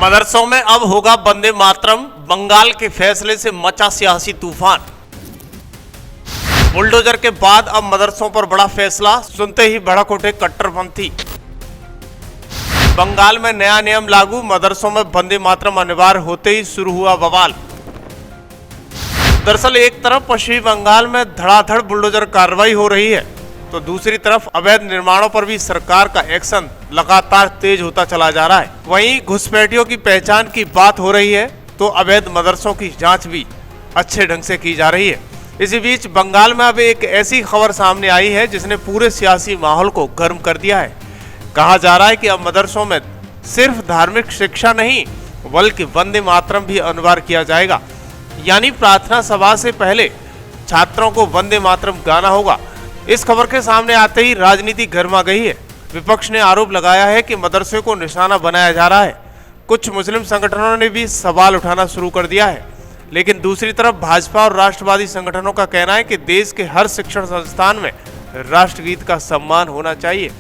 मदरसों में अब होगा वंदे मातरम, बंगाल के फैसले से मचा सियासी तूफान। बुलडोजर के बाद अब मदरसों पर बड़ा फैसला, सुनते ही भड़क उठे कट्टरपंथी। बंगाल में नया नियम लागू, मदरसों में वंदे मातरम अनिवार्य होते ही शुरू हुआ बवाल। दरअसल एक तरफ पश्चिमी बंगाल में धड़ाधड़ बुलडोजर कार्रवाई हो रही है, तो दूसरी तरफ अवैध निर्माणों पर भी सरकार का एक्शन लगातार तेज होता चला जा रहा है। वहीं घुसपैठियों की पहचान की बात हो रही है, तो अवैध मदरसों की जांच भी अच्छे ढंग से की जा रही है। इसी बीच बंगाल में अब एक ऐसी खबर सामने आई है जिसने पूरे सियासी माहौल को गर्म कर दिया है। कहा जा रहा है कि अब मदरसों में सिर्फ धार्मिक शिक्षा नहीं, बल्कि वंदे मातरम भी अनिवार्य किया जाएगा। यानी प्रार्थना सभा से पहले छात्रों को वंदे मातरम गाना होगा। इस खबर के सामने आते ही राजनीति गर्मा गई है। विपक्ष ने आरोप लगाया है कि मदरसे को निशाना बनाया जा रहा है। कुछ मुस्लिम संगठनों ने भी सवाल उठाना शुरू कर दिया है, लेकिन दूसरी तरफ भाजपा और राष्ट्रवादी संगठनों का कहना है कि देश के हर शिक्षण संस्थान में राष्ट्रगीत का सम्मान होना चाहिए।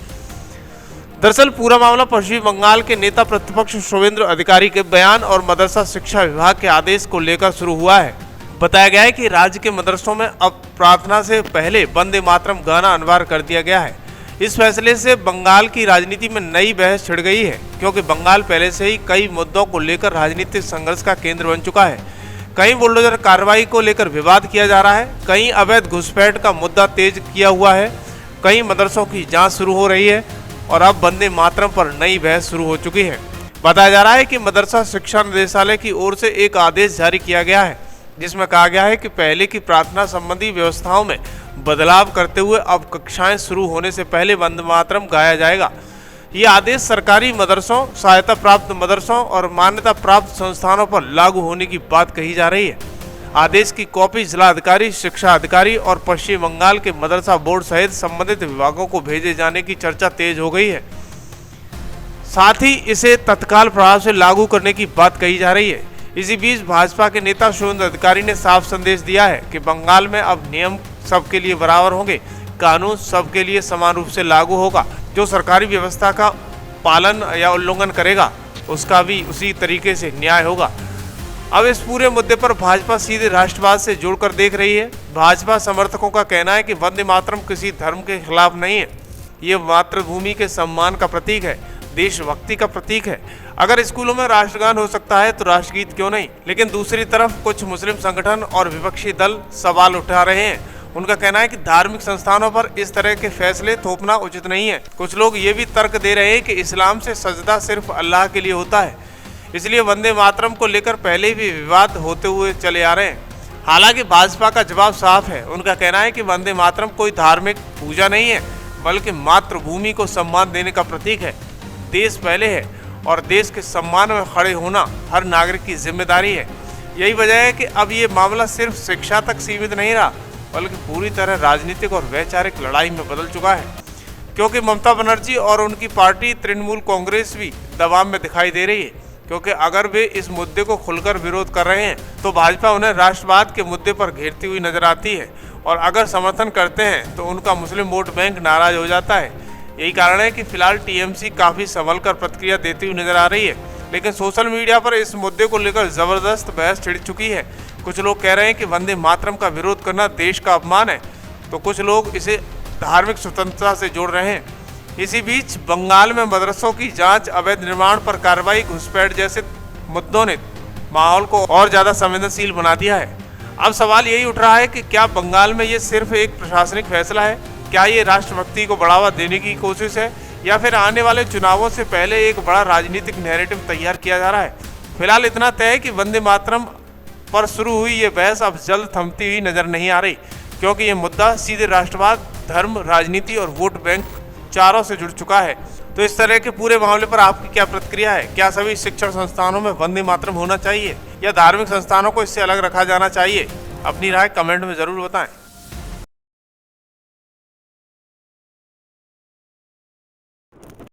दरअसल पूरा मामला पश्चिमी बंगाल के नेता प्रतिपक्ष शुभेंदु अधिकारी के बयान और मदरसा शिक्षा विभाग के आदेश को लेकर शुरू हुआ है। बताया गया है कि राज्य के मदरसों में अब प्रार्थना से पहले वंदे मातरम गाना अनिवार्य कर दिया गया है। इस फैसले से बंगाल की राजनीति में नई बहस छिड़ गई है, क्योंकि बंगाल पहले से ही कई मुद्दों को लेकर राजनीतिक संघर्ष का केंद्र बन चुका है। कहीं बुलडोजर कार्रवाई को लेकर विवाद किया जा रहा है, कहीं अवैध घुसपैठ का मुद्दा तेज किया हुआ है, कहीं मदरसों की जांच शुरू हो रही है और अब वंदे मातरम पर नई बहस शुरू हो चुकी है। बताया जा रहा है कि मदरसा शिक्षा निदेशालय की ओर से एक आदेश जारी किया गया है, जिसमें कहा गया है कि पहले की प्रार्थना संबंधी व्यवस्थाओं में बदलाव करते हुए अब कक्षाएं शुरू होने से पहले वंदे मातरम गाया जाएगा। ये आदेश सरकारी मदरसों, सहायता प्राप्त मदरसों और मान्यता प्राप्त संस्थानों पर लागू होने की बात कही जा रही है। आदेश की कॉपी जिलाधिकारी, शिक्षा अधिकारी और पश्चिम बंगाल के मदरसा बोर्ड सहित संबंधित विभागों को भेजे जाने की चर्चा तेज हो गई है। साथ ही इसे तत्काल प्रभाव से लागू करने की बात कही जा रही है। इसी बीच भाजपा के नेता शुभेंदु अधिकारी ने साफ संदेश दिया है कि बंगाल में अब नियम सबके लिए बराबर होंगे, कानून सबके लिए समान रूप से लागू होगा। जो सरकारी व्यवस्था का पालन या उल्लंघन करेगा उसका भी उसी तरीके से न्याय होगा। अब इस पूरे मुद्दे पर भाजपा सीधे राष्ट्रवाद से जोड़कर देख रही है। भाजपा समर्थकों का कहना है कि वंदे मातरम किसी धर्म के खिलाफ नहीं है, ये मातृभूमि के सम्मान का प्रतीक है, देशभक्ति का प्रतीक है। अगर स्कूलों में राष्ट्रगान हो सकता है तो राष्ट्रगीत क्यों नहीं। लेकिन दूसरी तरफ कुछ मुस्लिम संगठन और विपक्षी दल सवाल उठा रहे हैं। उनका कहना है कि धार्मिक संस्थानों पर इस तरह के फैसले थोपना उचित नहीं है। कुछ लोग ये भी तर्क दे रहे हैं कि इस्लाम से सजदा सिर्फ अल्लाह के लिए होता है, इसलिए वंदे मातरम को लेकर पहले भी विवाद होते हुए चले आ रहे हैं। हालांकि भाजपा का जवाब साफ है। उनका कहना है कि वंदे मातरम कोई धार्मिक पूजा नहीं है, बल्कि मातृभूमि को सम्मान देने का प्रतीक है। देश पहले है और देश के सम्मान में खड़े होना हर नागरिक की जिम्मेदारी है। यही वजह है कि अब ये मामला सिर्फ शिक्षा तक सीमित नहीं रहा, बल्कि पूरी तरह राजनीतिक और वैचारिक लड़ाई में बदल चुका है। क्योंकि ममता बनर्जी और उनकी पार्टी तृणमूल कांग्रेस भी दबाव में दिखाई दे रही है, क्योंकि अगर वे इस मुद्दे को खुलकर विरोध कर रहे हैं तो भाजपा उन्हें राष्ट्रवाद के मुद्दे पर घेरती हुई नजर आती है, और अगर समर्थन करते हैं तो उनका मुस्लिम वोट बैंक नाराज हो जाता है। यही कारण है कि फिलहाल टीएमसी काफी संभल कर प्रतिक्रिया देती हुई नजर आ रही है, लेकिन सोशल मीडिया पर इस मुद्दे को लेकर जबरदस्त बहस छिड़ चुकी है। कुछ लोग कह रहे हैं कि वंदे मातरम का विरोध करना देश का अपमान है, तो कुछ लोग इसे धार्मिक स्वतंत्रता से जोड़ रहे हैं। इसी बीच बंगाल में मदरसों की जांच, अवैध निर्माण पर कार्रवाई, घुसपैठ जैसे मुद्दों ने माहौल को और ज्यादा संवेदनशील बना दिया है। अब सवाल यही उठ रहा है कि क्या बंगाल में ये सिर्फ एक प्रशासनिक फैसला है, क्या ये राष्ट्रभक्ति को बढ़ावा देने की कोशिश है, या फिर आने वाले चुनावों से पहले एक बड़ा राजनीतिक नैरेटिव तैयार किया जा रहा है। फिलहाल इतना तय है कि वंदे मातरम पर शुरू हुई ये बहस अब जल्द थमती हुई नजर नहीं आ रही, क्योंकि ये मुद्दा सीधे राष्ट्रवाद, धर्म, राजनीति और वोट बैंक चारों से जुड़ चुका है। तो इस तरह के पूरे मामले पर आपकी क्या प्रतिक्रिया है? क्या सभी शिक्षण संस्थानों में वंदे मातरम होना चाहिए या धार्मिक संस्थानों को इससे अलग रखा जाना चाहिए? अपनी राय कमेंट में जरूर बताएं।